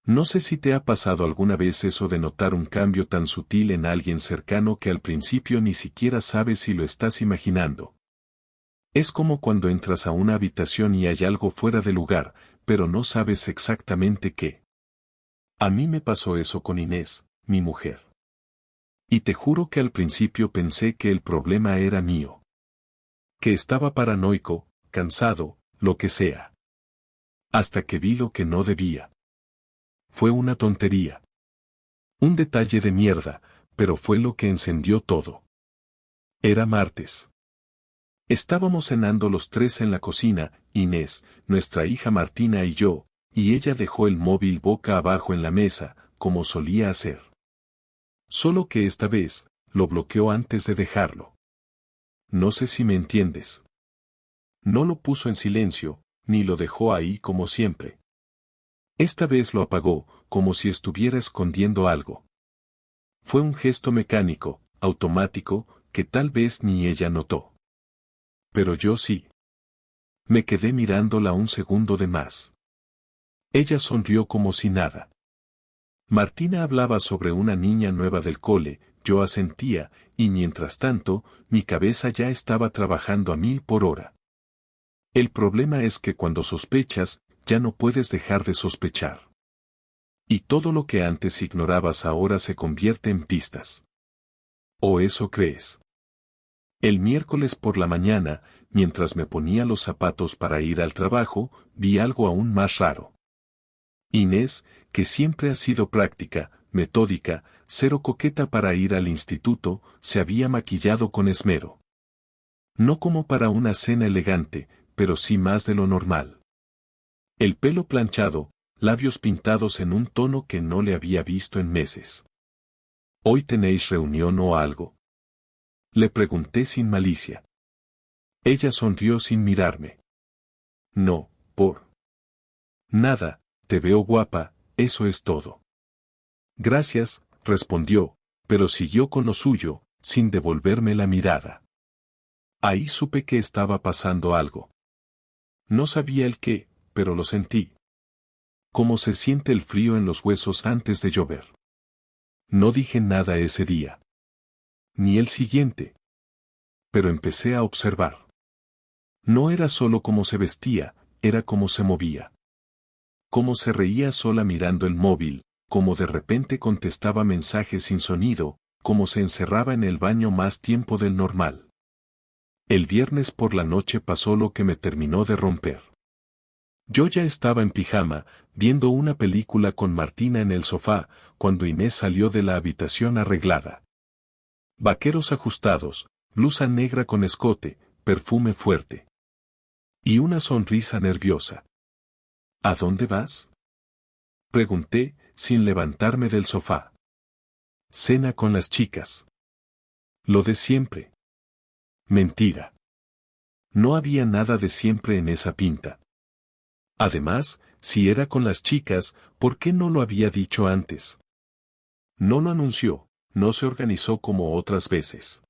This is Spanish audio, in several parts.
No sé si te ha pasado alguna vez eso de notar un cambio tan sutil en alguien cercano que al principio ni siquiera sabes si lo estás imaginando. Es como cuando entras a una habitación y hay algo fuera de lugar, pero no sabes exactamente qué. A mí me pasó eso con Inés, mi mujer. Y te juro que al principio pensé que el problema era mío. Que estaba paranoico, cansado, lo que sea. Hasta que vi lo que no debía. Fue una tontería. Un detalle de mierda, pero fue lo que encendió todo. Era martes. Estábamos cenando los tres en la cocina, Inés, nuestra hija Martina y yo, y ella dejó el móvil boca abajo en la mesa, como solía hacer. Solo que esta vez, lo bloqueó antes de dejarlo. No sé si me entiendes. No lo puso en silencio, ni lo dejó ahí como siempre. Esta vez lo apagó, como si estuviera escondiendo algo. Fue un gesto mecánico, automático, que tal vez ni ella notó. Pero yo sí. Me quedé mirándola un segundo de más. Ella sonrió como si nada. Martina hablaba sobre una niña nueva del cole, yo asentía, y mientras tanto, mi cabeza ya estaba trabajando a 1000 por hora. El problema es que cuando sospechas, ya no puedes dejar de sospechar. Y todo lo que antes ignorabas ahora se convierte en pistas. ¿O eso crees? El miércoles por la mañana, mientras me ponía los zapatos para ir al trabajo, vi algo aún más raro. Inés, que siempre ha sido práctica, metódica, cero coqueta para ir al instituto, se había maquillado con esmero. No como para una cena elegante, pero sí más de lo normal. El pelo planchado, labios pintados en un tono que no le había visto en meses. ¿Hoy tenéis reunión o algo? Le pregunté sin malicia. Ella sonrió sin mirarme. No, por nada, te veo guapa, eso es todo. Gracias, respondió, pero siguió con lo suyo, sin devolverme la mirada. Ahí supe que estaba pasando algo. No sabía el qué, pero lo sentí. Cómo se siente el frío en los huesos antes de llover. No dije nada ese día. Ni el siguiente. Pero empecé a observar. No era solo cómo se vestía, era cómo se movía. Cómo se reía sola mirando el móvil, cómo de repente contestaba mensajes sin sonido, cómo se encerraba en el baño más tiempo del normal. El viernes por la noche pasó lo que me terminó de romper. Yo ya estaba en pijama, viendo una película con Martina en el sofá, cuando Inés salió de la habitación arreglada. Vaqueros ajustados, blusa negra con escote, perfume fuerte. Y una sonrisa nerviosa. ¿A dónde vas? Pregunté, sin levantarme del sofá. Cena con las chicas. Lo de siempre. Mentira. No había nada de siempre en esa pinta. Además, si era con las chicas, ¿por qué no lo había dicho antes? No lo anunció, no se organizó como otras veces.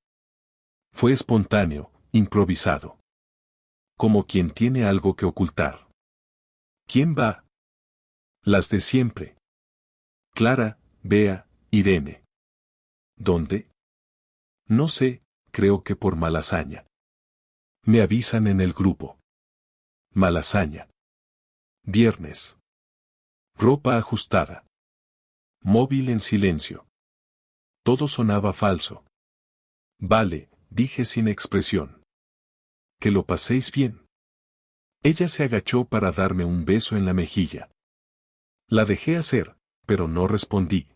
Fue espontáneo, improvisado. Como quien tiene algo que ocultar. ¿Quién va? Las de siempre. Clara, Bea, Irene. ¿Dónde? No sé, creo que por Malasaña. Me avisan en el grupo. Malasaña. Viernes. Ropa ajustada. Móvil en silencio. Todo sonaba falso. Vale, dije sin expresión. Que lo paséis bien. Ella se agachó para darme un beso en la mejilla. La dejé hacer, pero no respondí.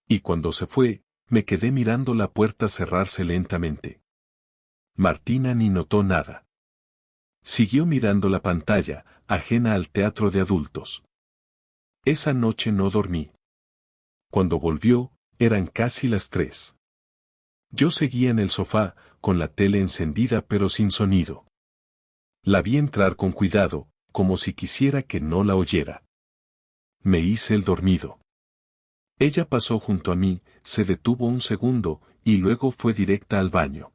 Y cuando se fue, me quedé mirando la puerta cerrarse lentamente. Martina ni notó nada. Siguió mirando la pantalla, ajena al teatro de adultos. Esa noche no dormí. Cuando volvió, eran casi las 3. Yo seguía en el sofá, con la tele encendida pero sin sonido. La vi entrar con cuidado, como si quisiera que no la oyera. Me hice el dormido. Ella pasó junto a mí, se detuvo un segundo, y luego fue directa al baño.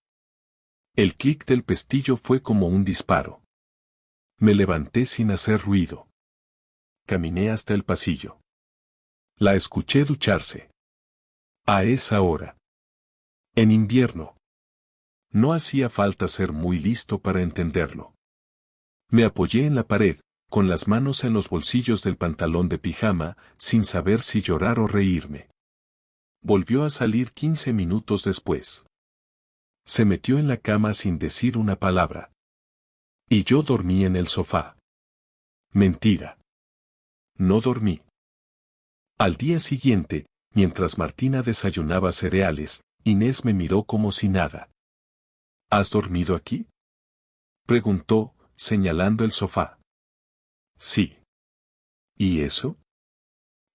El clic del pestillo fue como un disparo. Me levanté sin hacer ruido. Caminé hasta el pasillo. La escuché ducharse. A esa hora. En invierno. No hacía falta ser muy listo para entenderlo. Me apoyé en la pared, con las manos en los bolsillos del pantalón de pijama, sin saber si llorar o reírme. Volvió a salir 15 minutos después. Se metió en la cama sin decir una palabra. Y yo dormí en el sofá. Mentira. No dormí. Al día siguiente, mientras Martina desayunaba cereales, Inés me miró como si nada. ¿Has dormido aquí?, preguntó, señalando el sofá. Sí. ¿Y eso?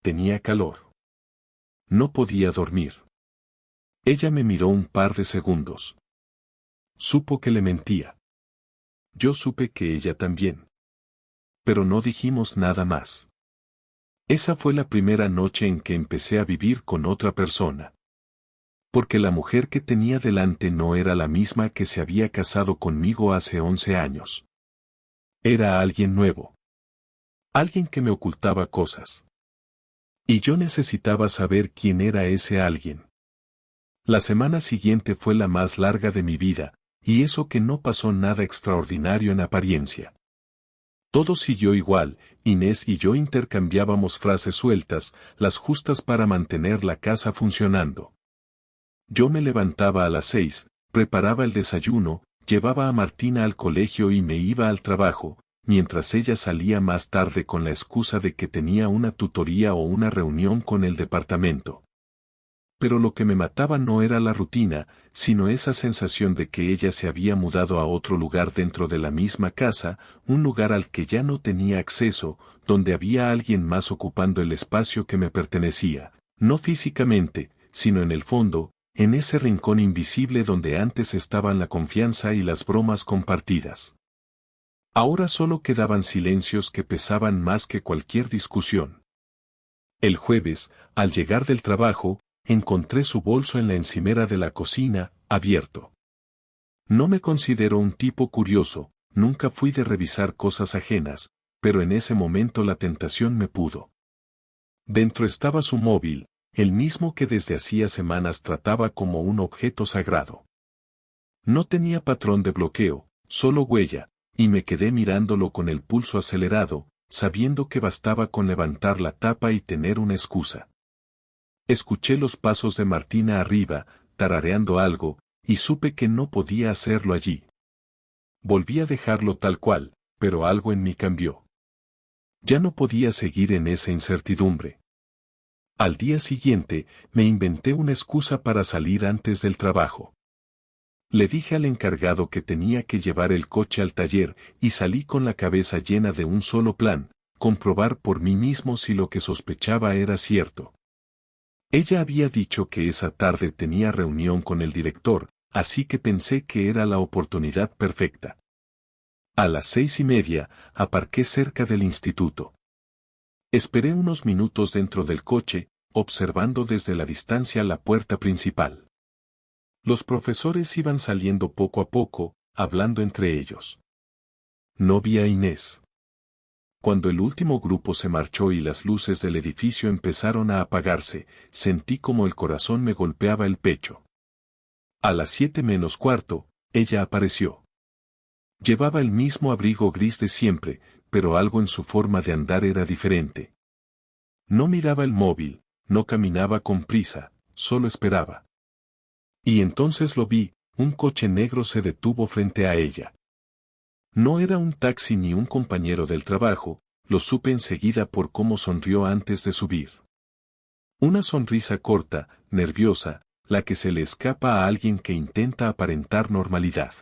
Tenía calor. No podía dormir. Ella me miró un par de segundos. Supo que le mentía. Yo supe que ella también. Pero no dijimos nada más. Esa fue la primera noche en que empecé a vivir con otra persona. Porque la mujer que tenía delante no era la misma que se había casado conmigo hace 11 años. Era alguien nuevo. Alguien que me ocultaba cosas. Y yo necesitaba saber quién era ese alguien. La semana siguiente fue la más larga de mi vida, y eso que no pasó nada extraordinario en apariencia. Todo siguió igual, Inés y yo intercambiábamos frases sueltas, las justas para mantener la casa funcionando. Yo me levantaba a las 6, preparaba el desayuno, llevaba a Martina al colegio y me iba al trabajo, mientras ella salía más tarde con la excusa de que tenía una tutoría o una reunión con el departamento. Pero lo que me mataba no era la rutina, sino esa sensación de que ella se había mudado a otro lugar dentro de la misma casa, un lugar al que ya no tenía acceso, donde había alguien más ocupando el espacio que me pertenecía, no físicamente, sino en el fondo, en ese rincón invisible donde antes estaban la confianza y las bromas compartidas. Ahora solo quedaban silencios que pesaban más que cualquier discusión. El jueves, al llegar del trabajo, encontré su bolso en la encimera de la cocina, abierto. No me considero un tipo curioso, nunca fui de revisar cosas ajenas, pero en ese momento la tentación me pudo. Dentro estaba su móvil, el mismo que desde hacía semanas trataba como un objeto sagrado. No tenía patrón de bloqueo, solo huella, y me quedé mirándolo con el pulso acelerado, sabiendo que bastaba con levantar la tapa y tener una excusa. Escuché los pasos de Martina arriba, tarareando algo, y supe que no podía hacerlo allí. Volví a dejarlo tal cual, pero algo en mí cambió. Ya no podía seguir en esa incertidumbre. Al día siguiente, me inventé una excusa para salir antes del trabajo. Le dije al encargado que tenía que llevar el coche al taller y salí con la cabeza llena de un solo plan, comprobar por mí mismo si lo que sospechaba era cierto. Ella había dicho que esa tarde tenía reunión con el director, así que pensé que era la oportunidad perfecta. A las 6:30, aparqué cerca del instituto. Esperé unos minutos dentro del coche, observando desde la distancia la puerta principal. Los profesores iban saliendo poco a poco, hablando entre ellos. No vi a Inés. Cuando el último grupo se marchó y las luces del edificio empezaron a apagarse, sentí como el corazón me golpeaba el pecho. A las 7:45, ella apareció. Llevaba el mismo abrigo gris de siempre, pero algo en su forma de andar era diferente. No miraba el móvil, no caminaba con prisa, solo esperaba. Y entonces lo vi, un coche negro se detuvo frente a ella. No era un taxi ni un compañero del trabajo, lo supe enseguida por cómo sonrió antes de subir. Una sonrisa corta, nerviosa, la que se le escapa a alguien que intenta aparentar normalidad.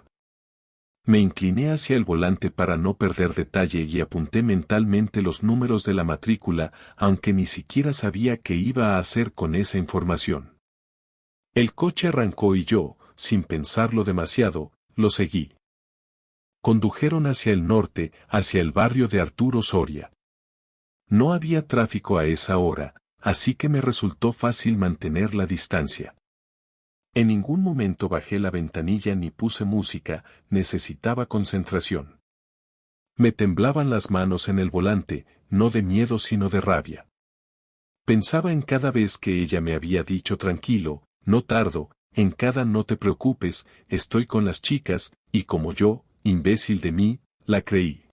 Me incliné hacia el volante para no perder detalle y apunté mentalmente los números de la matrícula, aunque ni siquiera sabía qué iba a hacer con esa información. El coche arrancó y yo, sin pensarlo demasiado, lo seguí. Condujeron hacia el norte, hacia el barrio de Arturo Soria. No había tráfico a esa hora, así que me resultó fácil mantener la distancia. En ningún momento bajé la ventanilla ni puse música, necesitaba concentración. Me temblaban las manos en el volante, no de miedo sino de rabia. Pensaba en cada vez que ella me había dicho tranquilo, no tardo, en cada no te preocupes, estoy con las chicas, y como yo, imbécil de mí, la creí.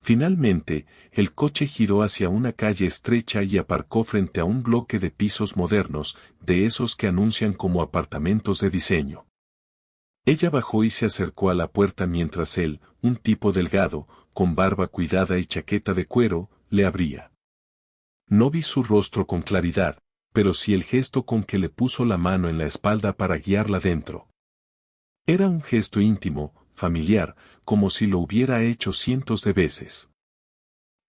Finalmente, el coche giró hacia una calle estrecha y aparcó frente a un bloque de pisos modernos, de esos que anuncian como apartamentos de diseño. Ella bajó y se acercó a la puerta mientras él, un tipo delgado, con barba cuidada y chaqueta de cuero, le abría. No vi su rostro con claridad, pero sí el gesto con que le puso la mano en la espalda para guiarla dentro. Era un gesto íntimo, familiar, como si lo hubiera hecho cientos de veces.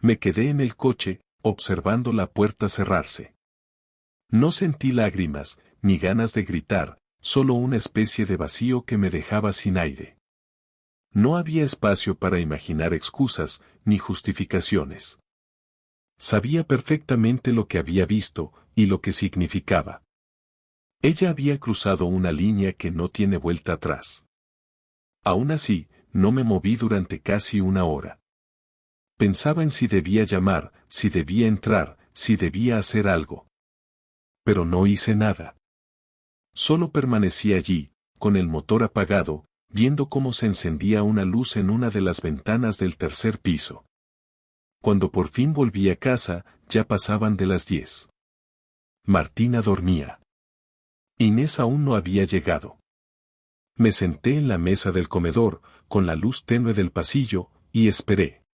Me quedé en el coche, observando la puerta cerrarse. No sentí lágrimas, ni ganas de gritar, solo una especie de vacío que me dejaba sin aire. No había espacio para imaginar excusas, ni justificaciones. Sabía perfectamente lo que había visto, y lo que significaba. Ella había cruzado una línea que no tiene vuelta atrás. Aún así, no me moví durante casi una hora. Pensaba en si debía llamar, si debía entrar, si debía hacer algo. Pero no hice nada. Solo permanecí allí, con el motor apagado, viendo cómo se encendía una luz en una de las ventanas del tercer piso. Cuando por fin volví a casa, ya pasaban de las 10. Martina dormía. Inés aún no había llegado. Me senté en la mesa del comedor, con la luz tenue del pasillo, y esperé.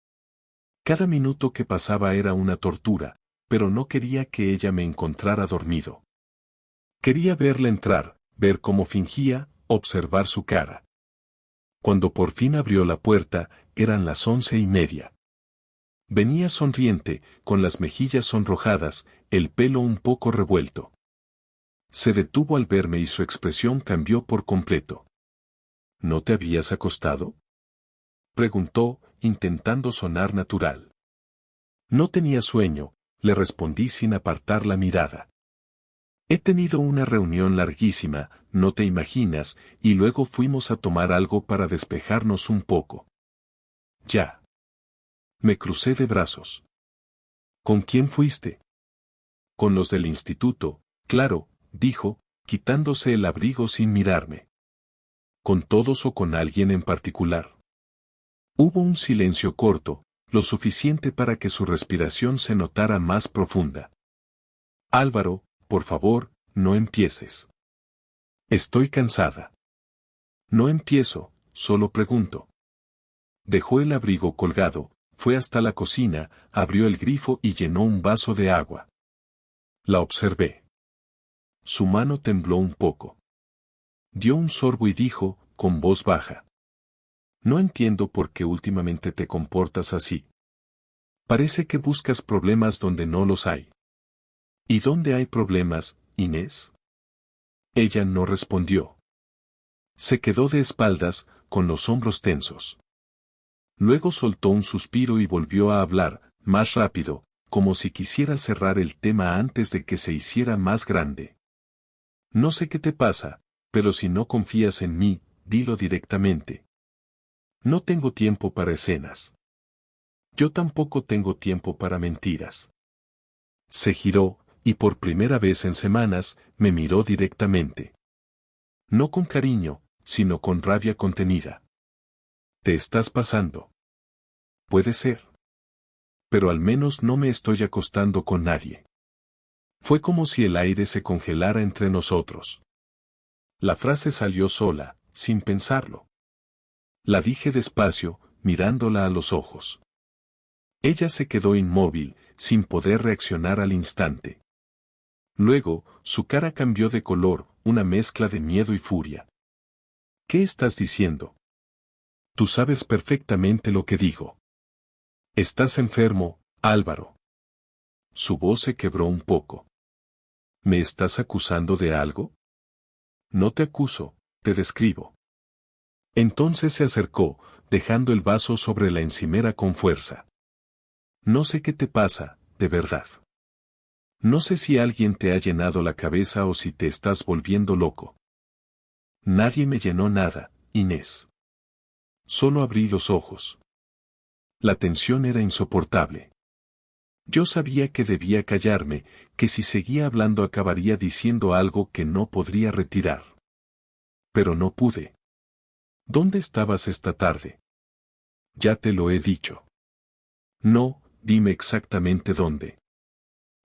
Cada minuto que pasaba era una tortura, pero no quería que ella me encontrara dormido. Quería verla entrar, ver cómo fingía, observar su cara. Cuando por fin abrió la puerta, eran las 11:30. Venía sonriente, con las mejillas sonrojadas, el pelo un poco revuelto. Se detuvo al verme y su expresión cambió por completo. ¿No te habías acostado?, preguntó, intentando sonar natural. No tenía sueño, le respondí sin apartar la mirada. He tenido una reunión larguísima, no te imaginas, y luego fuimos a tomar algo para despejarnos un poco. Ya. Me crucé de brazos. ¿Con quién fuiste? Con los del instituto, claro, dijo, quitándose el abrigo sin mirarme. ¿Con todos o con alguien en particular? Hubo un silencio corto, lo suficiente para que su respiración se notara más profunda. Álvaro, por favor, no empieces. Estoy cansada. No empiezo, solo pregunto. Dejó el abrigo colgado, fue hasta la cocina, abrió el grifo y llenó un vaso de agua. La observé. Su mano tembló un poco. Dio un sorbo y dijo, con voz baja. No entiendo por qué últimamente te comportas así. Parece que buscas problemas donde no los hay. ¿Y dónde hay problemas, Inés? Ella no respondió. Se quedó de espaldas, con los hombros tensos. Luego soltó un suspiro y volvió a hablar, más rápido, como si quisiera cerrar el tema antes de que se hiciera más grande. No sé qué te pasa, pero si no confías en mí, dilo directamente. No tengo tiempo para escenas. Yo tampoco tengo tiempo para mentiras. Se giró, y por primera vez en semanas, me miró directamente. No con cariño, sino con rabia contenida. ¿Te estás pasando? Puede ser. Pero al menos no me estoy acostando con nadie. Fue como si el aire se congelara entre nosotros. La frase salió sola, sin pensarlo. La dije despacio, mirándola a los ojos. Ella se quedó inmóvil, sin poder reaccionar al instante. Luego, su cara cambió de color, una mezcla de miedo y furia. ¿Qué estás diciendo? Tú sabes perfectamente lo que digo. Estás enfermo, Álvaro. Su voz se quebró un poco. ¿Me estás acusando de algo? No te acuso, te describo. Entonces se acercó, dejando el vaso sobre la encimera con fuerza. No sé qué te pasa, de verdad. No sé si alguien te ha llenado la cabeza o si te estás volviendo loco. Nadie me llenó nada, Inés. Solo abrí los ojos. La tensión era insoportable. Yo sabía que debía callarme, que si seguía hablando acabaría diciendo algo que no podría retirar. Pero no pude. ¿Dónde estabas esta tarde? Ya te lo he dicho. No, dime exactamente dónde.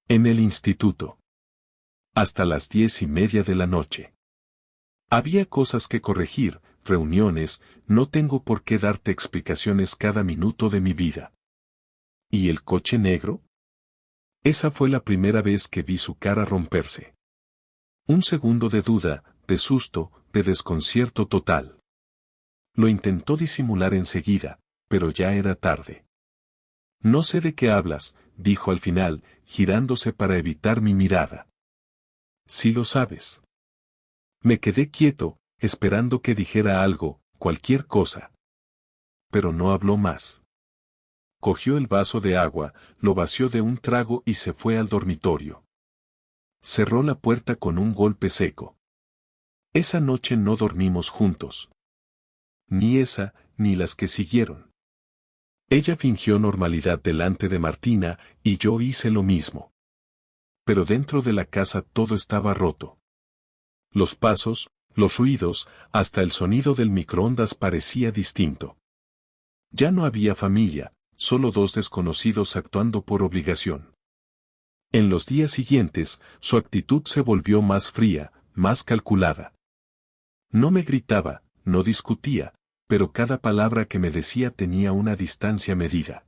En el instituto. Hasta las 10:30 de la noche. Había cosas que corregir, reuniones, no tengo por qué darte explicaciones cada minuto de mi vida. ¿Y el coche negro? Esa fue la primera vez que vi su cara romperse. Un segundo de duda, de susto, de desconcierto total. Lo intentó disimular enseguida, pero ya era tarde. No sé de qué hablas, dijo al final, girándose para evitar mi mirada. Sí lo sabes. Me quedé quieto, esperando que dijera algo, cualquier cosa. Pero no habló más. Cogió el vaso de agua, lo vació de un trago y se fue al dormitorio. Cerró la puerta con un golpe seco. Esa noche no dormimos juntos. Ni esa, ni las que siguieron. Ella fingió normalidad delante de Martina, y yo hice lo mismo. Pero dentro de la casa todo estaba roto. Los pasos, los ruidos, hasta el sonido del microondas parecía distinto. Ya no había familia, solo dos desconocidos actuando por obligación. En los días siguientes, su actitud se volvió más fría, más calculada. No me gritaba, no discutía, pero cada palabra que me decía tenía una distancia medida.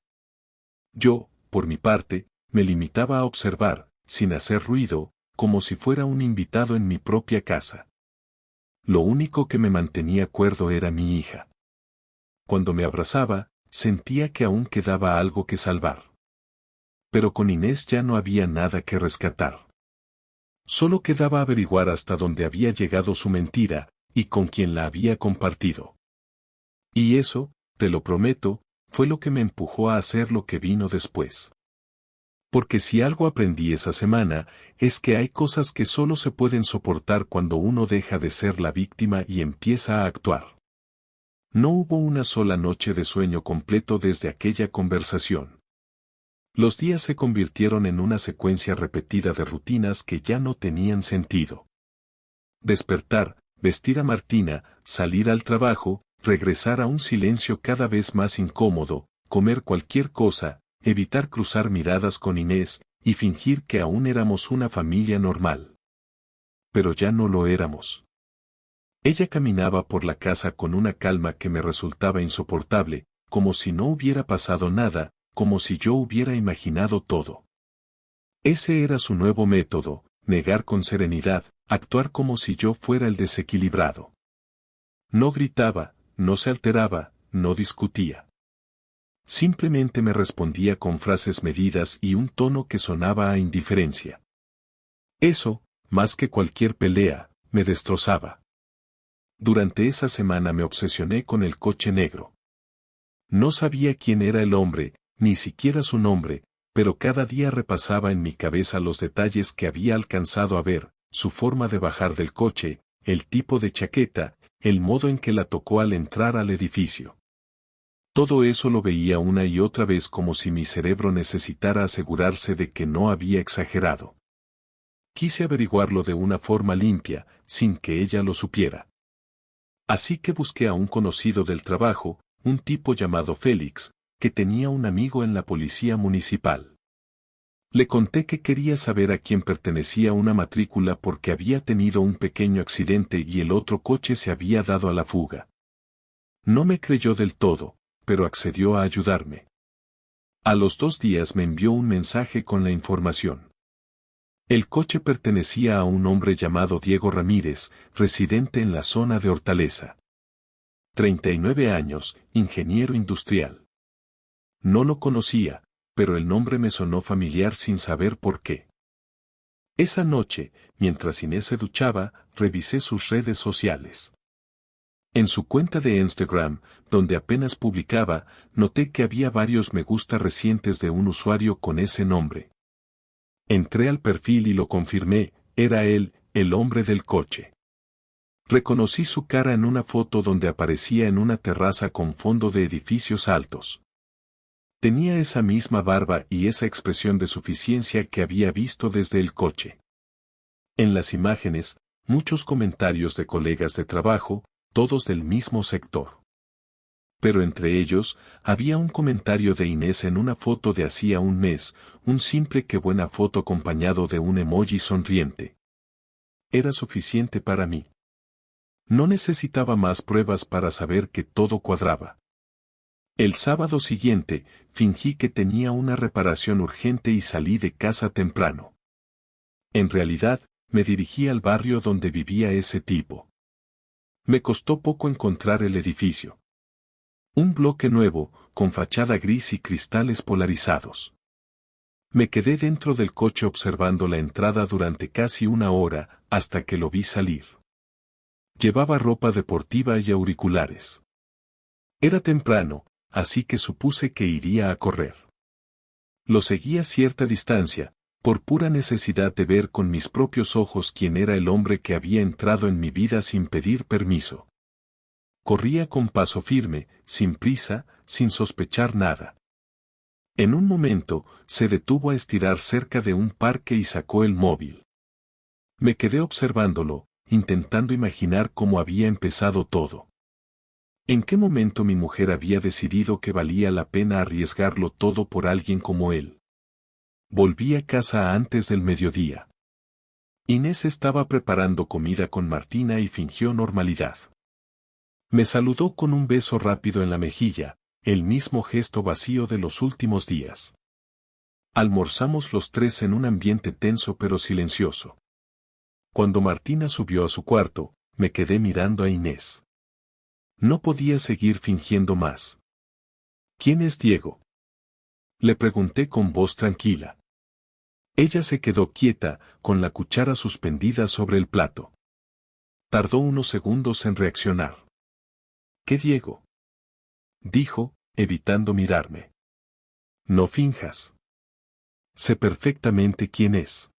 Yo, por mi parte, me limitaba a observar, sin hacer ruido, como si fuera un invitado en mi propia casa. Lo único que me mantenía cuerdo era mi hija. Cuando me abrazaba, sentía que aún quedaba algo que salvar. Pero con Inés ya no había nada que rescatar. Solo quedaba averiguar hasta dónde había llegado su mentira, y con quién la había compartido. Y eso, te lo prometo, fue lo que me empujó a hacer lo que vino después. Porque si algo aprendí esa semana, es que hay cosas que solo se pueden soportar cuando uno deja de ser la víctima y empieza a actuar. No hubo una sola noche de sueño completo desde aquella conversación. Los días se convirtieron en una secuencia repetida de rutinas que ya no tenían sentido. Despertar, vestir a Martina, salir al trabajo, regresar a un silencio cada vez más incómodo, comer cualquier cosa, evitar cruzar miradas con Inés, y fingir que aún éramos una familia normal. Pero ya no lo éramos. Ella caminaba por la casa con una calma que me resultaba insoportable, como si no hubiera pasado nada, como si yo hubiera imaginado todo. Ese era su nuevo método, negar con serenidad, actuar como si yo fuera el desequilibrado. No gritaba, no se alteraba, no discutía. Simplemente me respondía con frases medidas y un tono que sonaba a indiferencia. Eso, más que cualquier pelea, me destrozaba. Durante esa semana me obsesioné con el coche negro. No sabía quién era el hombre, ni siquiera su nombre, pero cada día repasaba en mi cabeza los detalles que había alcanzado a ver, su forma de bajar del coche, el tipo de chaqueta, el modo en que la tocó al entrar al edificio. Todo eso lo veía una y otra vez como si mi cerebro necesitara asegurarse de que no había exagerado. Quise averiguarlo de una forma limpia, sin que ella lo supiera. Así que busqué a un conocido del trabajo, un tipo llamado Félix, que tenía un amigo en la policía municipal. Le conté que quería saber a quién pertenecía una matrícula porque había tenido un pequeño accidente y el otro coche se había dado a la fuga. No me creyó del todo, pero accedió a ayudarme. A los 2 días me envió un mensaje con la información. El coche pertenecía a un hombre llamado Diego Ramírez, residente en la zona de Hortaleza. 39 años, ingeniero industrial. No lo conocía, pero el nombre me sonó familiar sin saber por qué. Esa noche, mientras Inés se duchaba, revisé sus redes sociales. En su cuenta de Instagram, donde apenas publicaba, noté que había varios me gusta recientes de un usuario con ese nombre. Entré al perfil y lo confirmé, era él, el hombre del coche. Reconocí su cara en una foto donde aparecía en una terraza con fondo de edificios altos. Tenía esa misma barba y esa expresión de suficiencia que había visto desde el coche. En las imágenes, muchos comentarios de colegas de trabajo, todos del mismo sector. Pero entre ellos, había un comentario de Inés en una foto de hacía un mes, un simple que buena foto acompañado de un emoji sonriente. Era suficiente para mí. No necesitaba más pruebas para saber que todo cuadraba. El sábado siguiente, fingí que tenía una reparación urgente y salí de casa temprano. En realidad, me dirigí al barrio donde vivía ese tipo. Me costó poco encontrar el edificio. Un bloque nuevo, con fachada gris y cristales polarizados. Me quedé dentro del coche observando la entrada durante casi una hora, hasta que lo vi salir. Llevaba ropa deportiva y auriculares. Era temprano, así que supuse que iría a correr. Lo seguí a cierta distancia, por pura necesidad de ver con mis propios ojos quién era el hombre que había entrado en mi vida sin pedir permiso. Corría con paso firme, sin prisa, sin sospechar nada. En un momento, se detuvo a estirar cerca de un parque y sacó el móvil. Me quedé observándolo, intentando imaginar cómo había empezado todo. ¿En qué momento mi mujer había decidido que valía la pena arriesgarlo todo por alguien como él? Volví a casa antes del mediodía. Inés estaba preparando comida con Martina y fingió normalidad. Me saludó con un beso rápido en la mejilla, el mismo gesto vacío de los últimos días. Almorzamos los tres en un ambiente tenso pero silencioso. Cuando Martina subió a su cuarto, me quedé mirando a Inés. No podía seguir fingiendo más. ¿Quién es Diego? Le pregunté con voz tranquila. Ella se quedó quieta, con la cuchara suspendida sobre el plato. Tardó unos segundos en reaccionar. ¿Qué Diego? Dijo, evitando mirarme. No finjas. Sé perfectamente quién es.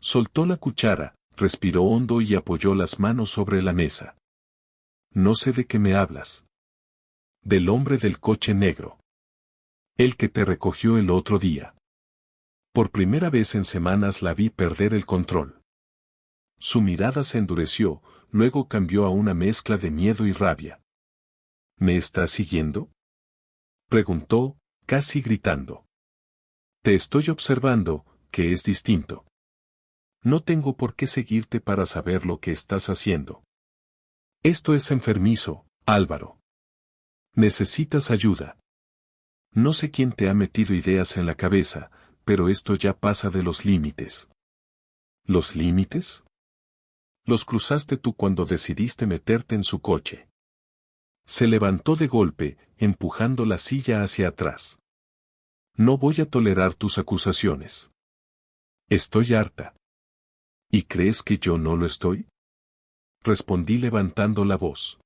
Soltó la cuchara, respiró hondo y apoyó las manos sobre la mesa. No sé de qué me hablas. Del hombre del coche negro. El que te recogió el otro día. Por primera vez en semanas la vi perder el control. Su mirada se endureció, luego cambió a una mezcla de miedo y rabia. ¿Me estás siguiendo? Preguntó, casi gritando. Te estoy observando, que es distinto. No tengo por qué seguirte para saber lo que estás haciendo. Esto es enfermizo, Álvaro. Necesitas ayuda. No sé quién te ha metido ideas en la cabeza, pero esto ya pasa de los límites. ¿Los límites? Los cruzaste tú cuando decidiste meterte en su coche. Se levantó de golpe, empujando la silla hacia atrás. No voy a tolerar tus acusaciones. Estoy harta. ¿Y crees que yo no lo estoy? Respondí levantando la voz.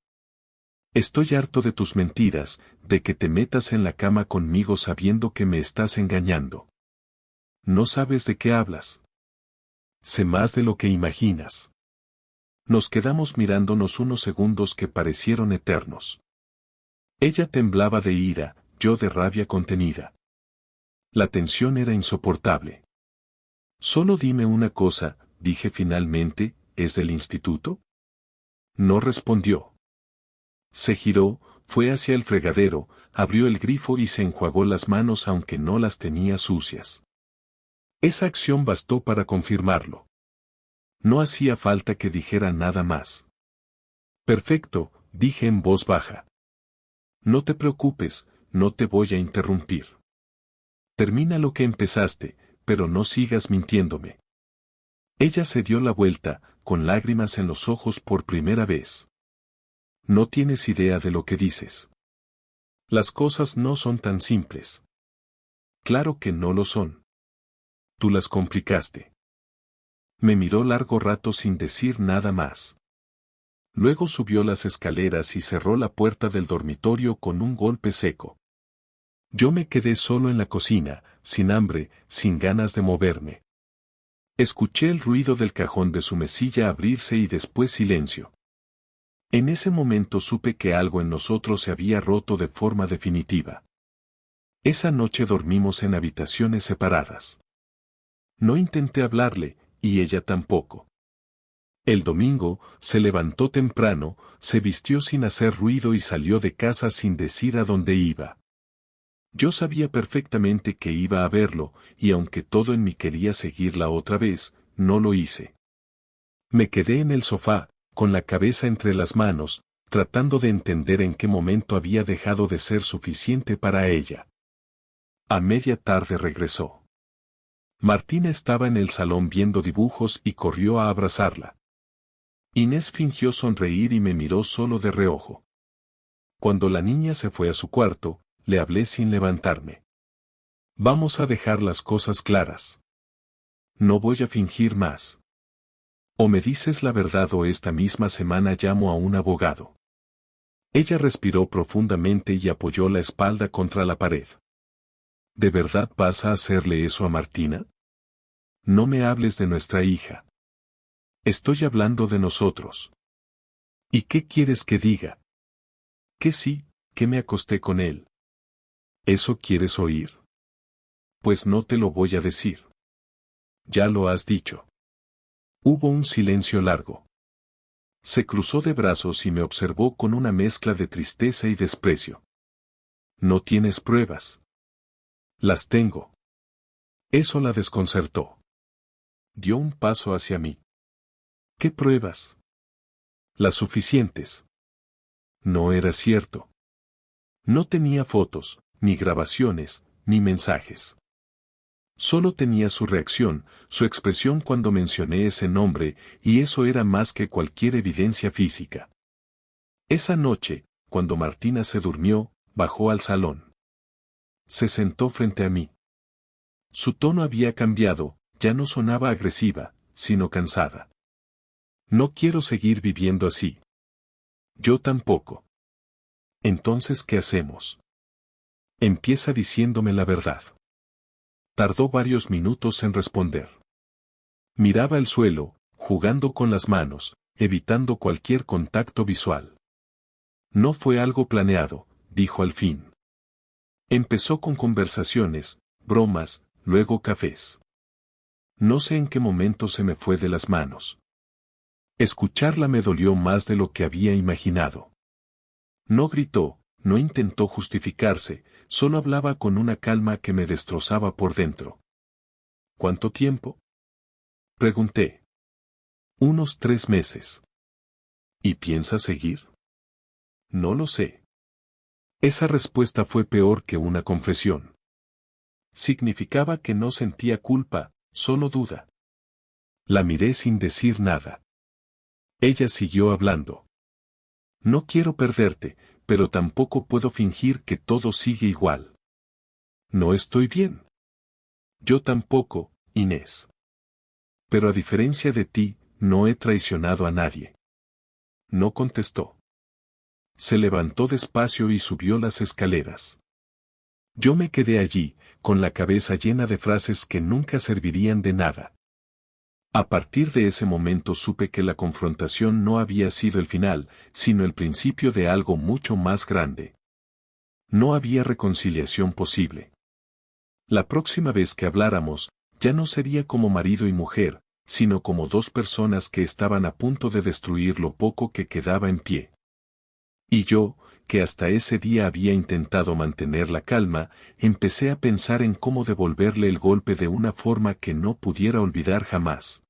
Estoy harto de tus mentiras, de que te metas en la cama conmigo sabiendo que me estás engañando. No sabes de qué hablas. Sé más de lo que imaginas. Nos quedamos mirándonos unos segundos que parecieron eternos. Ella temblaba de ira, yo de rabia contenida. La tensión era insoportable. Solo dime una cosa, dije finalmente, ¿es del instituto? No respondió. Se giró, fue hacia el fregadero, abrió el grifo y se enjuagó las manos aunque no las tenía sucias. Esa acción bastó para confirmarlo. No hacía falta que dijera nada más. Perfecto, dije en voz baja. No te preocupes, no te voy a interrumpir. Termina lo que empezaste, pero no sigas mintiéndome. Ella se dio la vuelta, con lágrimas en los ojos por primera vez. No tienes idea de lo que dices. Las cosas no son tan simples. Claro que no lo son. Tú las complicaste. Me miró largo rato sin decir nada más. Luego subió las escaleras y cerró la puerta del dormitorio con un golpe seco. Yo me quedé solo en la cocina, sin hambre, sin ganas de moverme. Escuché el ruido del cajón de su mesilla abrirse y después silencio. En ese momento supe que algo en nosotros se había roto de forma definitiva. Esa noche dormimos en habitaciones separadas. No intenté hablarle, y ella tampoco. El domingo, se levantó temprano, se vistió sin hacer ruido y salió de casa sin decir a dónde iba. Yo sabía perfectamente que iba a verlo, y aunque todo en mí quería seguirla otra vez, no lo hice. Me quedé en el sofá, con la cabeza entre las manos, tratando de entender en qué momento había dejado de ser suficiente para ella. A media tarde regresó. Martina estaba en el salón viendo dibujos y corrió a abrazarla. Inés fingió sonreír y me miró solo de reojo. Cuando la niña se fue a su cuarto, le hablé sin levantarme. Vamos a dejar las cosas claras. No voy a fingir más. O me dices la verdad o esta misma semana llamo a un abogado. Ella respiró profundamente y apoyó la espalda contra la pared. ¿De verdad vas a hacerle eso a Martina? No me hables de nuestra hija. Estoy hablando de nosotros. ¿Y qué quieres que diga? Que sí, que me acosté con él. ¿Eso quieres oír? Pues no te lo voy a decir. Ya lo has dicho. Hubo un silencio largo. Se cruzó de brazos y me observó con una mezcla de tristeza y desprecio. No tienes pruebas. Las tengo. Eso la desconcertó. Dio un paso hacia mí. ¿Qué pruebas? Las suficientes. No era cierto. No tenía fotos, ni grabaciones, ni mensajes. Solo tenía su reacción, su expresión cuando mencioné ese nombre, y eso era más que cualquier evidencia física. Esa noche, cuando Martina se durmió, bajó al salón. Se sentó frente a mí. Su tono había cambiado, ya no sonaba agresiva, sino cansada. No quiero seguir viviendo así. Yo tampoco. Entonces, ¿qué hacemos? Empieza diciéndome la verdad. Tardó varios minutos en responder. Miraba el suelo, jugando con las manos, evitando cualquier contacto visual. No fue algo planeado, dijo al fin. Empezó con conversaciones, bromas, luego cafés. No sé en qué momento se me fue de las manos. Escucharla me dolió más de lo que había imaginado. No gritó, no intentó justificarse, solo hablaba con una calma que me destrozaba por dentro. ¿Cuánto tiempo? Pregunté. Unos 3 meses. ¿Y piensas seguir? No lo sé. Esa respuesta fue peor que una confesión. Significaba que no sentía culpa, solo duda. La miré sin decir nada. Ella siguió hablando. No quiero perderte, pero tampoco puedo fingir que todo sigue igual. No estoy bien. Yo tampoco, Inés. Pero a diferencia de ti, no he traicionado a nadie. No contestó. Se levantó despacio y subió las escaleras. Yo me quedé allí, con la cabeza llena de frases que nunca servirían de nada. A partir de ese momento supe que la confrontación no había sido el final, sino el principio de algo mucho más grande. No había reconciliación posible. La próxima vez que habláramos, ya no sería como marido y mujer, sino como dos personas que estaban a punto de destruir lo poco que quedaba en pie. Y yo, que hasta ese día había intentado mantener la calma, empecé a pensar en cómo devolverle el golpe de una forma que no pudiera olvidar jamás.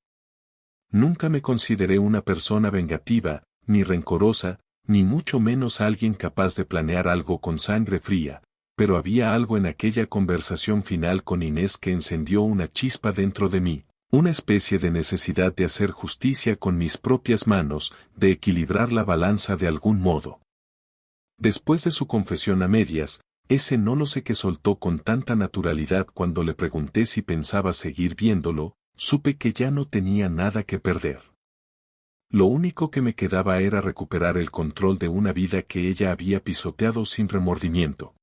Nunca me consideré una persona vengativa, ni rencorosa, ni mucho menos alguien capaz de planear algo con sangre fría, pero había algo en aquella conversación final con Inés que encendió una chispa dentro de mí, una especie de necesidad de hacer justicia con mis propias manos, de equilibrar la balanza de algún modo. Después de su confesión a medias, ese no lo sé que soltó con tanta naturalidad cuando le pregunté si pensaba seguir viéndolo, supe que ya no tenía nada que perder. Lo único que me quedaba era recuperar el control de una vida que ella había pisoteado sin remordimiento.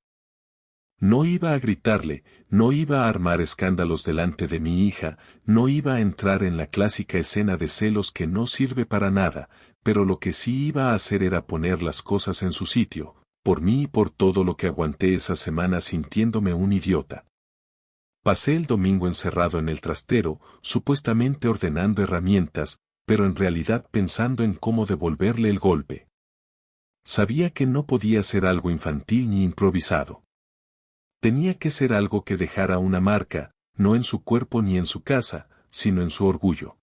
No iba a gritarle, no iba a armar escándalos delante de mi hija, no iba a entrar en la clásica escena de celos que no sirve para nada, pero lo que sí iba a hacer era poner las cosas en su sitio, por mí y por todo lo que aguanté esa semana sintiéndome un idiota. Pasé el domingo encerrado en el trastero, supuestamente ordenando herramientas, pero en realidad pensando en cómo devolverle el golpe. Sabía que no podía ser algo infantil ni improvisado. Tenía que ser algo que dejara una marca, no en su cuerpo ni en su casa, sino en su orgullo.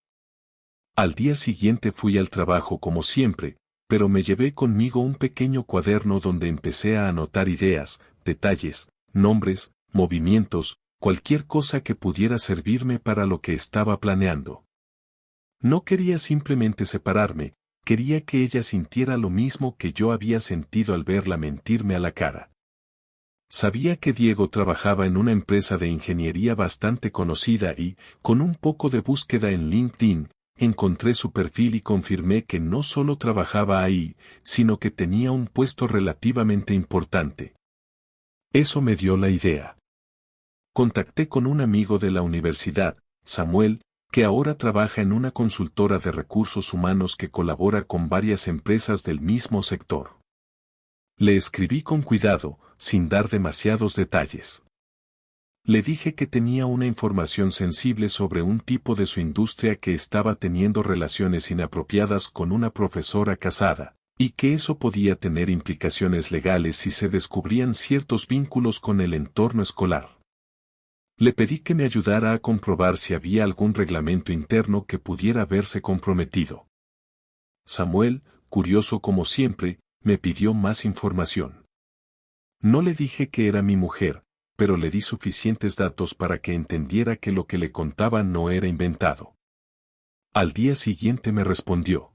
Al día siguiente fui al trabajo como siempre, pero me llevé conmigo un pequeño cuaderno donde empecé a anotar ideas, detalles, nombres, movimientos, cualquier cosa que pudiera servirme para lo que estaba planeando. No quería simplemente separarme, quería que ella sintiera lo mismo que yo había sentido al verla mentirme a la cara. Sabía que Diego trabajaba en una empresa de ingeniería bastante conocida y, con un poco de búsqueda en LinkedIn, encontré su perfil y confirmé que no solo trabajaba ahí, sino que tenía un puesto relativamente importante. Eso me dio la idea. Contacté con un amigo de la universidad, Samuel, que ahora trabaja en una consultora de recursos humanos que colabora con varias empresas del mismo sector. Le escribí con cuidado, sin dar demasiados detalles. Le dije que tenía una información sensible sobre un tipo de su industria que estaba teniendo relaciones inapropiadas con una profesora casada, y que eso podía tener implicaciones legales si se descubrían ciertos vínculos con el entorno escolar. Le pedí que me ayudara a comprobar si había algún reglamento interno que pudiera verse comprometido. Samuel, curioso como siempre, me pidió más información. No le dije que era mi mujer, pero le di suficientes datos para que entendiera que lo que le contaba no era inventado. Al día siguiente me respondió.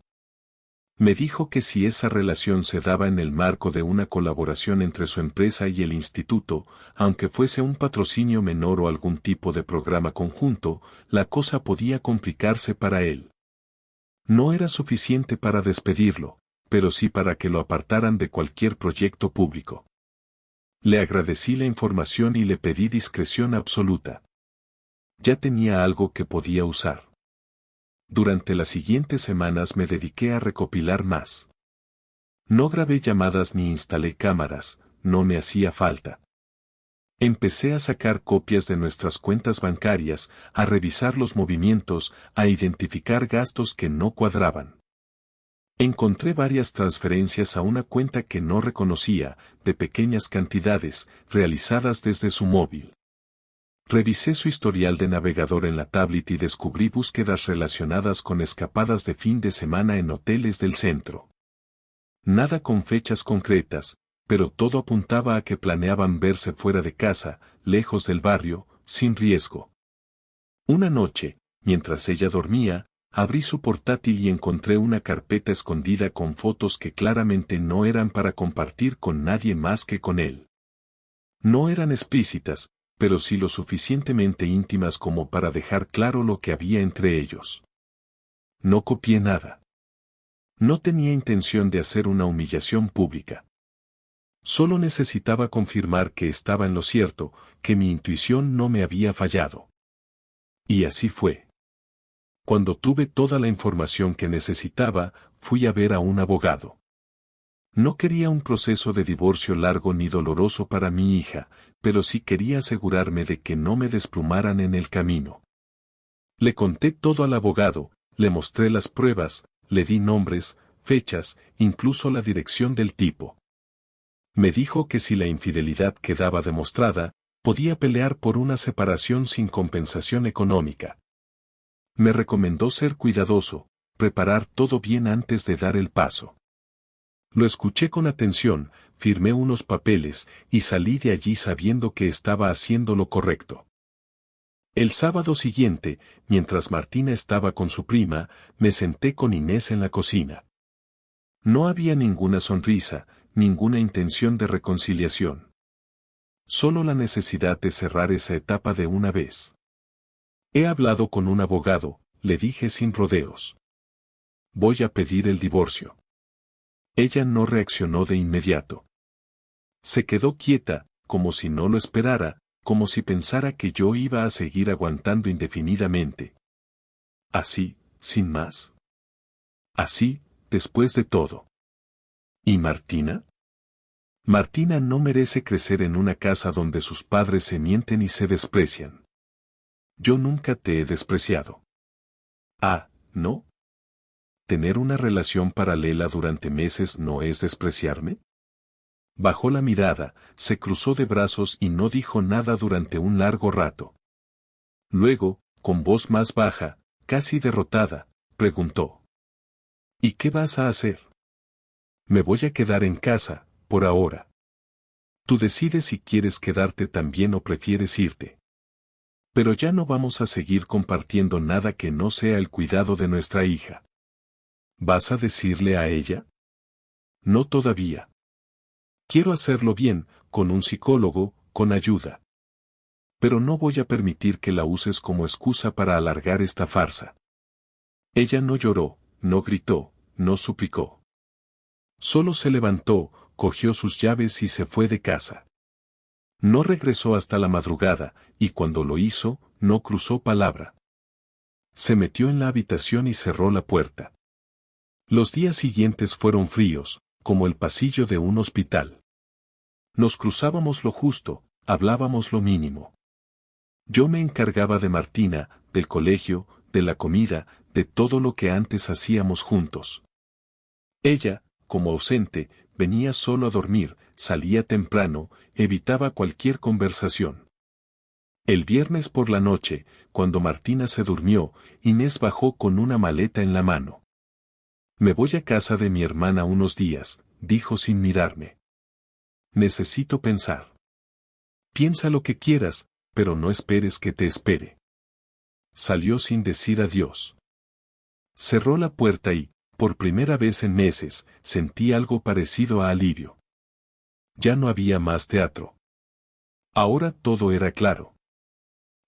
Me dijo que si esa relación se daba en el marco de una colaboración entre su empresa y el instituto, aunque fuese un patrocinio menor o algún tipo de programa conjunto, la cosa podía complicarse para él. No era suficiente para despedirlo, pero sí para que lo apartaran de cualquier proyecto público. Le agradecí la información y le pedí discreción absoluta. Ya tenía algo que podía usar. Durante las siguientes semanas me dediqué a recopilar más. No grabé llamadas ni instalé cámaras, no me hacía falta. Empecé a sacar copias de nuestras cuentas bancarias, a revisar los movimientos, a identificar gastos que no cuadraban. Encontré varias transferencias a una cuenta que no reconocía, de pequeñas cantidades, realizadas desde su móvil. Revisé su historial de navegador en la tablet y descubrí búsquedas relacionadas con escapadas de fin de semana en hoteles del centro. Nada con fechas concretas, pero todo apuntaba a que planeaban verse fuera de casa, lejos del barrio, sin riesgo. Una noche, mientras ella dormía, abrí su portátil y encontré una carpeta escondida con fotos que claramente no eran para compartir con nadie más que con él. No eran explícitas, pero sí lo suficientemente íntimas como para dejar claro lo que había entre ellos. No copié nada. No tenía intención de hacer una humillación pública. Solo necesitaba confirmar que estaba en lo cierto, que mi intuición no me había fallado. Y así fue. Cuando tuve toda la información que necesitaba, fui a ver a un abogado. No quería un proceso de divorcio largo ni doloroso para mi hija, pero sí quería asegurarme de que no me desplumaran en el camino. Le conté todo al abogado, le mostré las pruebas, le di nombres, fechas, incluso la dirección del tipo. Me dijo que si la infidelidad quedaba demostrada, podía pelear por una separación sin compensación económica. Me recomendó ser cuidadoso, preparar todo bien antes de dar el paso. Lo escuché con atención, firmé unos papeles y salí de allí sabiendo que estaba haciendo lo correcto. El sábado siguiente, mientras Martina estaba con su prima, me senté con Inés en la cocina. No había ninguna sonrisa, ninguna intención de reconciliación. Solo la necesidad de cerrar esa etapa de una vez. He hablado con un abogado, le dije sin rodeos. Voy a pedir el divorcio. Ella no reaccionó de inmediato. Se quedó quieta, como si no lo esperara, como si pensara que yo iba a seguir aguantando indefinidamente. Así, sin más. Así, después de todo. ¿Y Martina? Martina no merece crecer en una casa donde sus padres se mienten y se desprecian. Yo nunca te he despreciado. Ah, ¿no? ¿Tener una relación paralela durante meses no es despreciarme? Bajó la mirada, se cruzó de brazos y no dijo nada durante un largo rato. Luego, con voz más baja, casi derrotada, preguntó: ¿Y qué vas a hacer? Me voy a quedar en casa, por ahora. Tú decides si quieres quedarte también o prefieres irte. Pero ya no vamos a seguir compartiendo nada que no sea el cuidado de nuestra hija. ¿Vas a decirle a ella? No todavía. Quiero hacerlo bien, con un psicólogo, con ayuda. Pero no voy a permitir que la uses como excusa para alargar esta farsa. Ella no lloró, no gritó, no suplicó. Solo se levantó, cogió sus llaves y se fue de casa. No regresó hasta la madrugada, y cuando lo hizo, no cruzó palabra. Se metió en la habitación y cerró la puerta. Los días siguientes fueron fríos, como el pasillo de un hospital. Nos cruzábamos lo justo, hablábamos lo mínimo. Yo me encargaba de Martina, del colegio, de la comida, de todo lo que antes hacíamos juntos. Ella, como ausente, venía solo a dormir, salía temprano, evitaba cualquier conversación. El viernes por la noche, cuando Martina se durmió, Inés bajó con una maleta en la mano. Me voy a casa de mi hermana unos días, dijo sin mirarme. Necesito pensar. Piensa lo que quieras, pero no esperes que te espere. Salió sin decir adiós. Cerró la puerta y, por primera vez en meses, sentí algo parecido a alivio. Ya no había más teatro. Ahora todo era claro.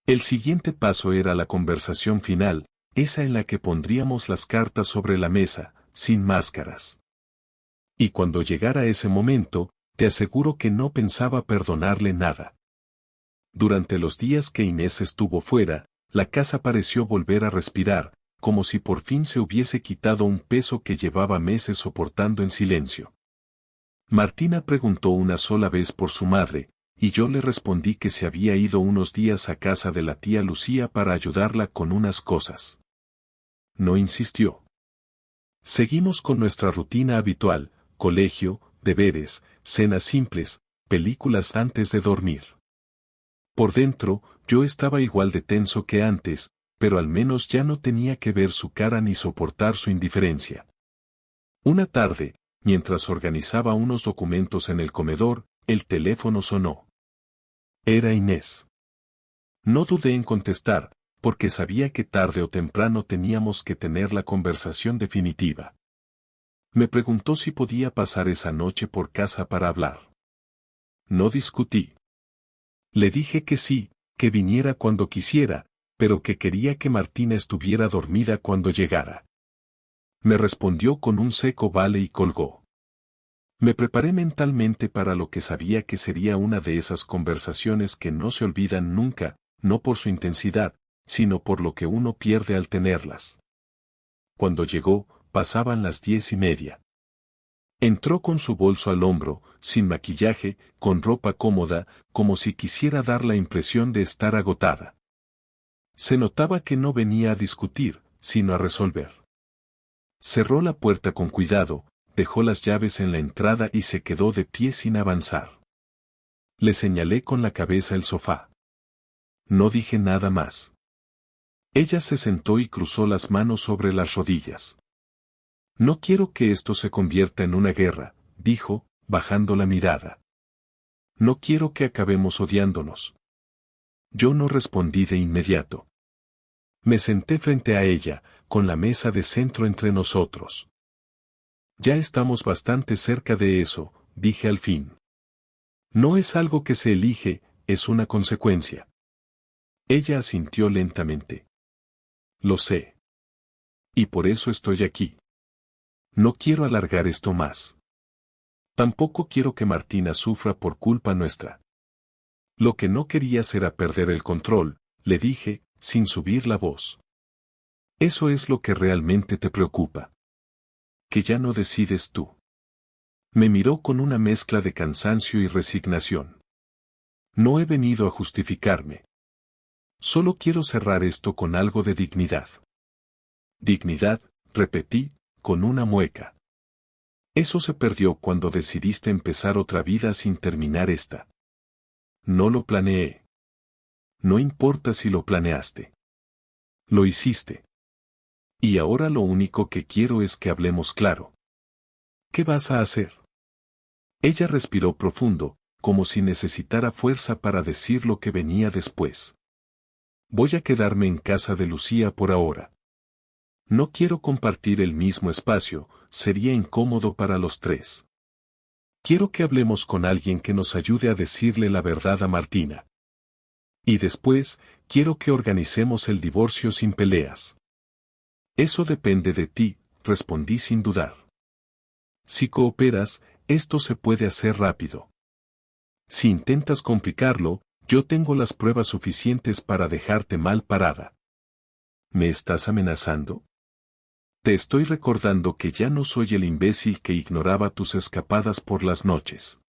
El siguiente paso era la conversación final, esa en la que pondríamos las cartas sobre la mesa, sin máscaras. Y cuando llegara ese momento, te aseguro que no pensaba perdonarle nada. Durante los días que Inés estuvo fuera, la casa pareció volver a respirar, como si por fin se hubiese quitado un peso que llevaba meses soportando en silencio. Martina preguntó una sola vez por su madre, y yo le respondí que se había ido unos días a casa de la tía Lucía para ayudarla con unas cosas. No insistió. Seguimos con nuestra rutina habitual: colegio, deberes, cenas simples, películas antes de dormir. Por dentro, yo estaba igual de tenso que antes, pero al menos ya no tenía que ver su cara ni soportar su indiferencia. Una tarde, mientras organizaba unos documentos en el comedor, el teléfono sonó. Era Inés. No dudé en contestar, porque sabía que tarde o temprano teníamos que tener la conversación definitiva. Me preguntó si podía pasar esa noche por casa para hablar. No discutí. Le dije que sí, que viniera cuando quisiera, pero que quería que Martina estuviera dormida cuando llegara. Me respondió con un seco vale y colgó. Me preparé mentalmente para lo que sabía que sería una de esas conversaciones que no se olvidan nunca, no por su intensidad, sino por lo que uno pierde al tenerlas. Cuando llegó, pasaban las 10:30. Entró con su bolso al hombro, sin maquillaje, con ropa cómoda, como si quisiera dar la impresión de estar agotada. Se notaba que no venía a discutir, sino a resolver. Cerró la puerta con cuidado, dejó las llaves en la entrada y se quedó de pie sin avanzar. Le señalé con la cabeza el sofá. No dije nada más. Ella se sentó y cruzó las manos sobre las rodillas. No quiero que esto se convierta en una guerra, dijo, bajando la mirada. No quiero que acabemos odiándonos. Yo no respondí de inmediato. Me senté frente a ella, con la mesa de centro entre nosotros. Ya estamos bastante cerca de eso, dije al fin. No es algo que se elige, es una consecuencia. Ella asintió lentamente. Lo sé. Y por eso estoy aquí. No quiero alargar esto más. Tampoco quiero que Martina sufra por culpa nuestra. Lo que no querías era perder el control, le dije, sin subir la voz. Eso es lo que realmente te preocupa. Que ya no decides tú. Me miró con una mezcla de cansancio y resignación. No he venido a justificarme. Solo quiero cerrar esto con algo de dignidad. Dignidad, repetí, con una mueca. Eso se perdió cuando decidiste empezar otra vida sin terminar esta. No lo planeé. No importa si lo planeaste. Lo hiciste. Y ahora lo único que quiero es que hablemos claro. ¿Qué vas a hacer? Ella respiró profundo, como si necesitara fuerza para decir lo que venía después. Voy a quedarme en casa de Lucía por ahora. No quiero compartir el mismo espacio, sería incómodo para los tres. Quiero que hablemos con alguien que nos ayude a decirle la verdad a Martina. Y después, quiero que organicemos el divorcio sin peleas. Eso depende de ti, respondí sin dudar. Si cooperas, esto se puede hacer rápido. Si intentas complicarlo, yo tengo las pruebas suficientes para dejarte mal parada. ¿Me estás amenazando? Te estoy recordando que ya no soy el imbécil que ignoraba tus escapadas por las noches.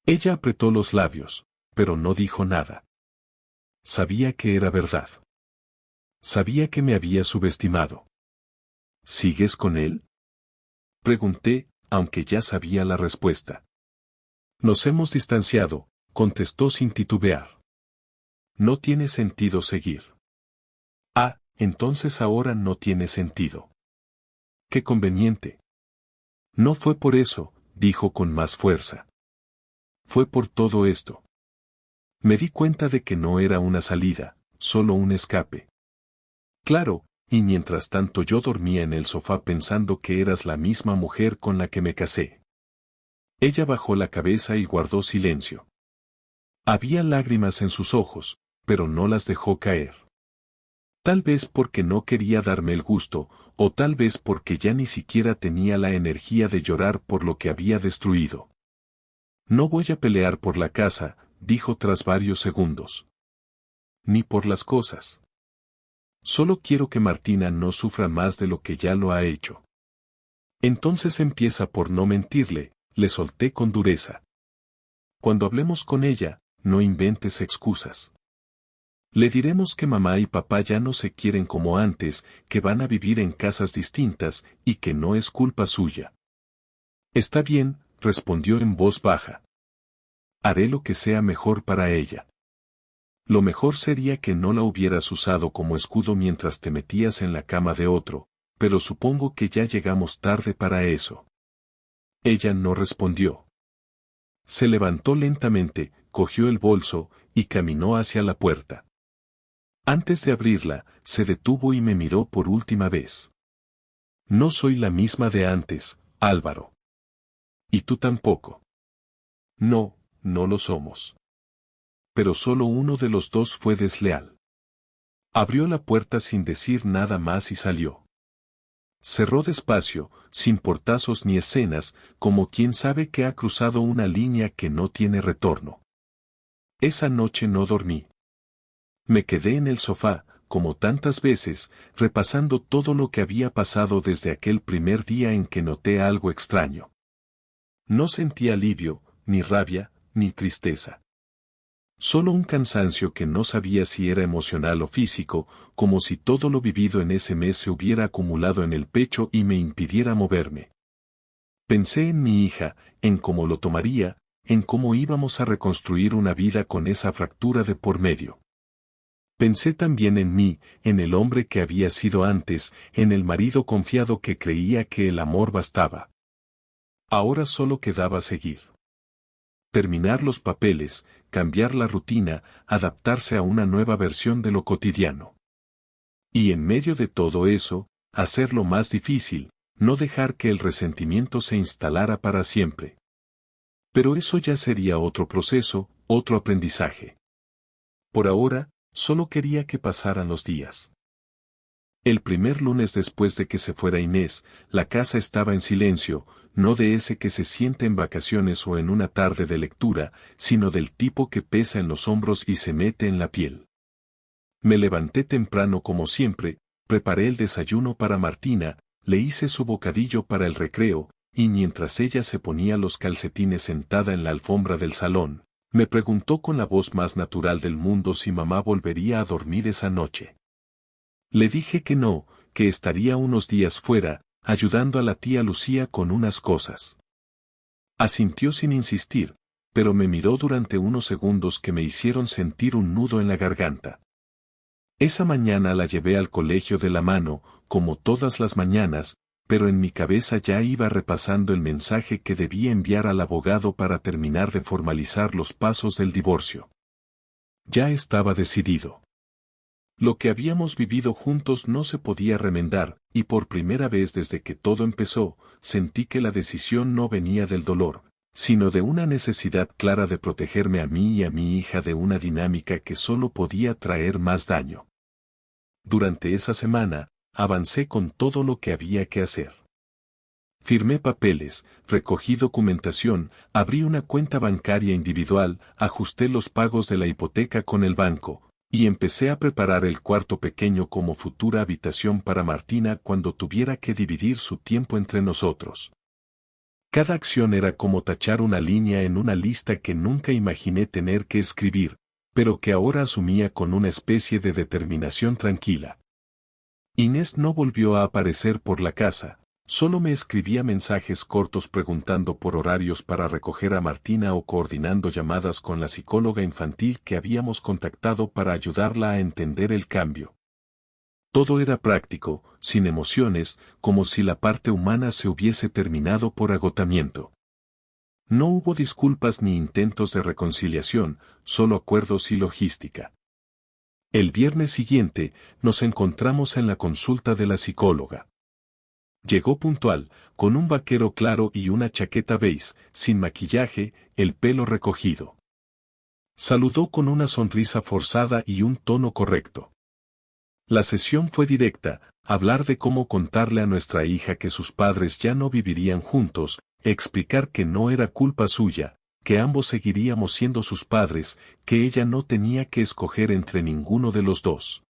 Ella apretó los labios, pero no dijo nada. Sabía que era verdad. Sabía que me había subestimado. ¿Sigues con él? Pregunté, aunque ya sabía la respuesta. Nos hemos distanciado, contestó sin titubear. No tiene sentido seguir. Ah, entonces ahora no tiene sentido. Qué conveniente. No fue por eso, dijo con más fuerza. Fue por todo esto. Me di cuenta de que no era una salida, solo un escape. Claro, y mientras tanto yo dormía en el sofá pensando que eras la misma mujer con la que me casé. Ella bajó la cabeza y guardó silencio. Había lágrimas en sus ojos, pero no las dejó caer. Tal vez porque no quería darme el gusto, o tal vez porque ya ni siquiera tenía la energía de llorar por lo que había destruido. No voy a pelear por la casa, dijo tras varios segundos. Ni por las cosas. Solo quiero que Martina no sufra más de lo que ya lo ha hecho. Entonces empieza por no mentirle, le solté con dureza. Cuando hablemos con ella, no inventes excusas. Le diremos que mamá y papá ya no se quieren como antes, que van a vivir en casas distintas, y que no es culpa suya. Está bien, respondió en voz baja. Haré lo que sea mejor para ella. Lo mejor sería que no la hubieras usado como escudo mientras te metías en la cama de otro, pero supongo que ya llegamos tarde para eso. Ella no respondió. Se levantó lentamente, cogió el bolso, y caminó hacia la puerta. Antes de abrirla, se detuvo y me miró por última vez. No soy la misma de antes, Álvaro. Y tú tampoco. No, no lo somos. Pero solo uno de los dos fue desleal. Abrió la puerta sin decir nada más y salió. Cerró despacio, sin portazos ni escenas, como quien sabe que ha cruzado una línea que no tiene retorno. Esa noche no dormí. Me quedé en el sofá, como tantas veces, repasando todo lo que había pasado desde aquel primer día en que noté algo extraño. No sentí alivio, ni rabia, ni tristeza. Solo un cansancio que no sabía si era emocional o físico, como si todo lo vivido en ese mes se hubiera acumulado en el pecho y me impidiera moverme. Pensé en mi hija, en cómo lo tomaría, en cómo íbamos a reconstruir una vida con esa fractura de por medio. Pensé también en mí, en el hombre que había sido antes, en el marido confiado que creía que el amor bastaba. Ahora solo quedaba seguir. Terminar los papeles, cambiar la rutina, adaptarse a una nueva versión de lo cotidiano. Y en medio de todo eso, hacerlo más difícil, no dejar que el resentimiento se instalara para siempre. Pero eso ya sería otro proceso, otro aprendizaje. Por ahora, solo quería que pasaran los días. El primer lunes después de que se fuera Inés, la casa estaba en silencio, no de ese que se siente en vacaciones o en una tarde de lectura, sino del tipo que pesa en los hombros y se mete en la piel. Me levanté temprano como siempre, preparé el desayuno para Martina, le hice su bocadillo para el recreo, y mientras ella se ponía los calcetines sentada en la alfombra del salón, me preguntó con la voz más natural del mundo si mamá volvería a dormir esa noche. Le dije que no, que estaría unos días fuera, ayudando a la tía Lucía con unas cosas. Asintió sin insistir, pero me miró durante unos segundos que me hicieron sentir un nudo en la garganta. Esa mañana la llevé al colegio de la mano, como todas las mañanas, pero en mi cabeza ya iba repasando el mensaje que debía enviar al abogado para terminar de formalizar los pasos del divorcio. Ya estaba decidido. Lo que habíamos vivido juntos no se podía remendar, y por primera vez desde que todo empezó, sentí que la decisión no venía del dolor, sino de una necesidad clara de protegerme a mí y a mi hija de una dinámica que solo podía traer más daño. Durante esa semana, avancé con todo lo que había que hacer. Firmé papeles, recogí documentación, abrí una cuenta bancaria individual, ajusté los pagos de la hipoteca con el banco, y empecé a preparar el cuarto pequeño como futura habitación para Martina cuando tuviera que dividir su tiempo entre nosotros. Cada acción era como tachar una línea en una lista que nunca imaginé tener que escribir, pero que ahora asumía con una especie de determinación tranquila. Inés no volvió a aparecer por la casa, solo me escribía mensajes cortos preguntando por horarios para recoger a Martina o coordinando llamadas con la psicóloga infantil que habíamos contactado para ayudarla a entender el cambio. Todo era práctico, sin emociones, como si la parte humana se hubiese terminado por agotamiento. No hubo disculpas ni intentos de reconciliación, solo acuerdos y logística. El viernes siguiente, nos encontramos en la consulta de la psicóloga. Llegó puntual, con un vaquero claro y una chaqueta beige, sin maquillaje, el pelo recogido. Saludó con una sonrisa forzada y un tono correcto. La sesión fue directa, hablar de cómo contarle a nuestra hija que sus padres ya no vivirían juntos, explicar que no era culpa suya, que ambos seguiríamos siendo sus padres, que ella no tenía que escoger entre ninguno de los dos.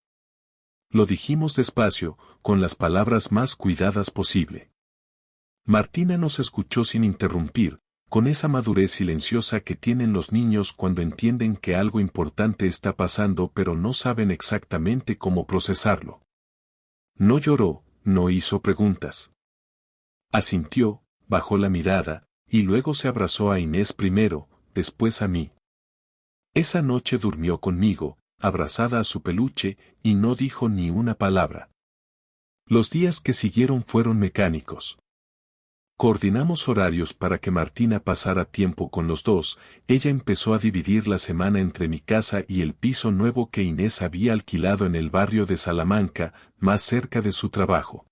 Lo dijimos despacio, con las palabras más cuidadas posible. Martina nos escuchó sin interrumpir, con esa madurez silenciosa que tienen los niños cuando entienden que algo importante está pasando pero no saben exactamente cómo procesarlo. No lloró, no hizo preguntas. Asintió, bajó la mirada, y luego se abrazó a Inés primero, después a mí. Esa noche durmió conmigo, abrazada a su peluche, y no dijo ni una palabra. Los días que siguieron fueron mecánicos. Coordinamos horarios para que Martina pasara tiempo con los dos, ella empezó a dividir la semana entre mi casa y el piso nuevo que Inés había alquilado en el barrio de Salamanca, más cerca de su trabajo.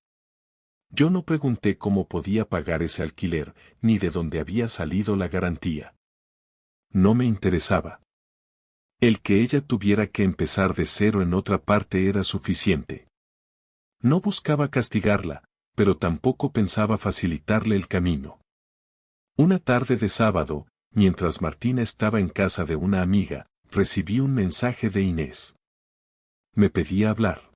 Yo no pregunté cómo podía pagar ese alquiler, ni de dónde había salido la garantía. No me interesaba. El que ella tuviera que empezar de cero en otra parte era suficiente. No buscaba castigarla, pero tampoco pensaba facilitarle el camino. Una tarde de sábado, mientras Martina estaba en casa de una amiga, recibí un mensaje de Inés. Me pedía hablar.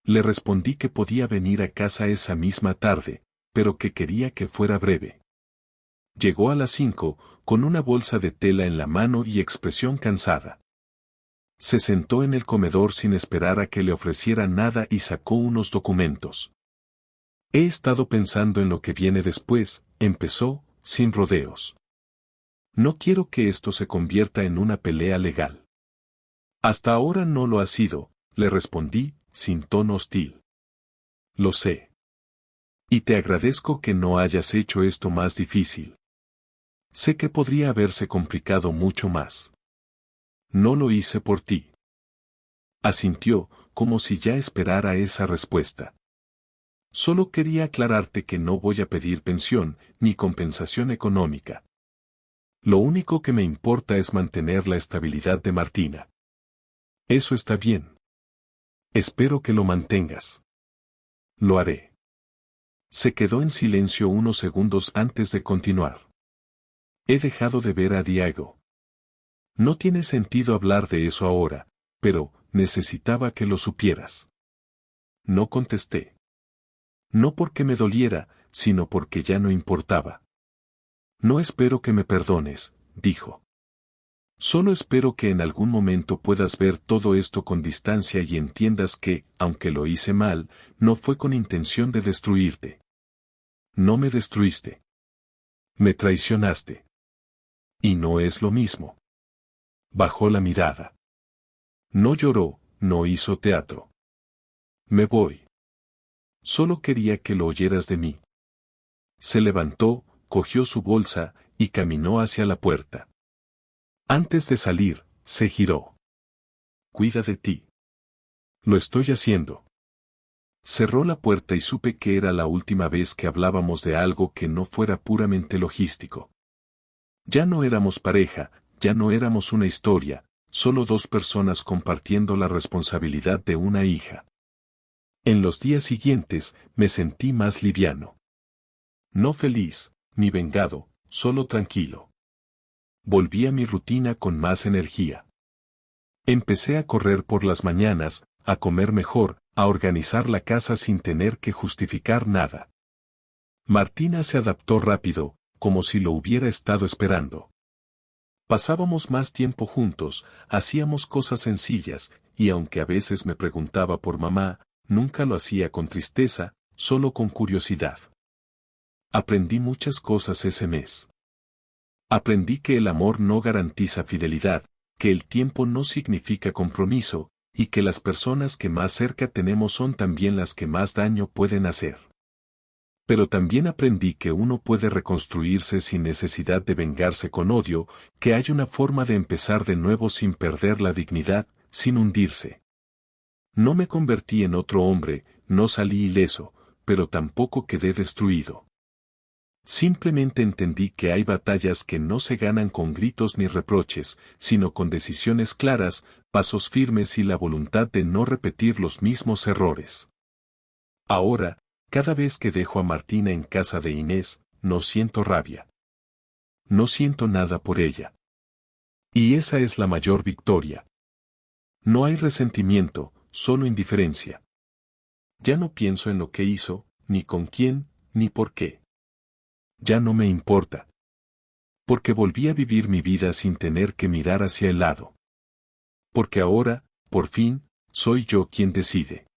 Le respondí que podía venir a casa esa misma tarde, pero que quería que fuera breve. Llegó a las 5, con una bolsa de tela en la mano y expresión cansada. Se sentó en el comedor sin esperar a que le ofreciera nada y sacó unos documentos. He estado pensando en lo que viene después, empezó, sin rodeos. No quiero que esto se convierta en una pelea legal. Hasta ahora no lo ha sido, le respondí, sin tono hostil. Lo sé. Y te agradezco que no hayas hecho esto más difícil. Sé que podría haberse complicado mucho más. No lo hice por ti. Asintió, como si ya esperara esa respuesta. Solo quería aclararte que no voy a pedir pensión, ni compensación económica. Lo único que me importa es mantener la estabilidad de Martina. Eso está bien. Espero que lo mantengas. Lo haré. Se quedó en silencio unos segundos antes de continuar. He dejado de ver a Diego. No tiene sentido hablar de eso ahora, pero necesitaba que lo supieras. No contesté. No porque me doliera, sino porque ya no importaba. No espero que me perdones, dijo. Solo espero que en algún momento puedas ver todo esto con distancia y entiendas que, aunque lo hice mal, no fue con intención de destruirte. No me destruiste. Me traicionaste. Y no es lo mismo. Bajó la mirada. No lloró, no hizo teatro. Me voy. Solo quería que lo oyeras de mí. Se levantó, cogió su bolsa, y caminó hacia la puerta. Antes de salir, se giró. Cuida de ti. Lo estoy haciendo. Cerró la puerta y supe que era la última vez que hablábamos de algo que no fuera puramente logístico. Ya no éramos pareja, ya no éramos una historia, solo dos personas compartiendo la responsabilidad de una hija. En los días siguientes, me sentí más liviano. No feliz, ni vengado, solo tranquilo. Volví a mi rutina con más energía. Empecé a correr por las mañanas, a comer mejor, a organizar la casa sin tener que justificar nada. Martina se adaptó rápido, como si lo hubiera estado esperando. Pasábamos más tiempo juntos, hacíamos cosas sencillas, y aunque a veces me preguntaba por mamá, nunca lo hacía con tristeza, solo con curiosidad. Aprendí muchas cosas ese mes. Aprendí que el amor no garantiza fidelidad, que el tiempo no significa compromiso, y que las personas que más cerca tenemos son también las que más daño pueden hacer. Pero también aprendí que uno puede reconstruirse sin necesidad de vengarse con odio, que hay una forma de empezar de nuevo sin perder la dignidad, sin hundirse. No me convertí en otro hombre, no salí ileso, pero tampoco quedé destruido. Simplemente entendí que hay batallas que no se ganan con gritos ni reproches, sino con decisiones claras, pasos firmes y la voluntad de no repetir los mismos errores. Ahora, cada vez que dejo a Martina en casa de Inés, no siento rabia. No siento nada por ella. Y esa es la mayor victoria. No hay resentimiento, solo indiferencia. Ya no pienso en lo que hizo, ni con quién, ni por qué. Ya no me importa. Porque volví a vivir mi vida sin tener que mirar hacia el lado. Porque ahora, por fin, soy yo quien decide.